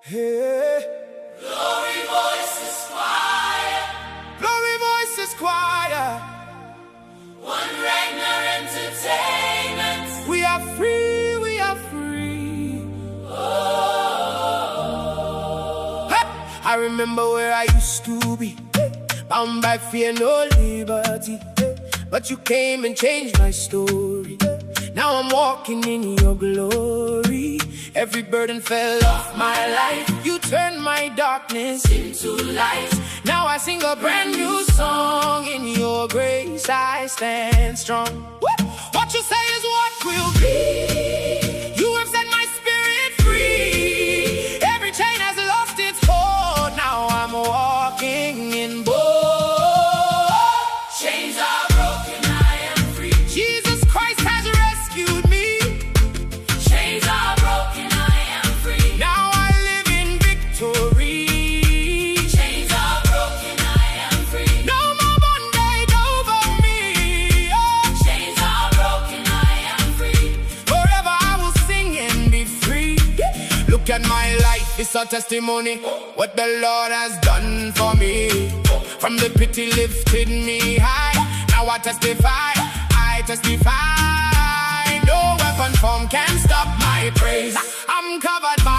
Hey. Glory voices choir. Glory voices choir. One Ragnar Entertainment. We are free, we are free. Oh. Hey. I remember where I used to be, bound by fear, no liberty. But you came and changed my story. Now I'm walking in your glory. Every burden fell off my life. You turned my darkness into light. Now I sing a brand new song. In your grace I stand strong. What you say is what will be. You have set my spirit free. Every chain has lost its hold. Now I'm walking in bold. Chains are broken, I am free. Jesus Christ has rescued me. Chains are broken, I am free. Now I live in victory. Chains are broken, I am free. No more bondage over me. Oh. Chains are broken, I am free. Forever I will sing and be free. Look at my life, it's a testimony. What the Lord has done for me. From the pit he lifted me high. Now I testify, I testify. No weapon form can stop my praise. I'm covered by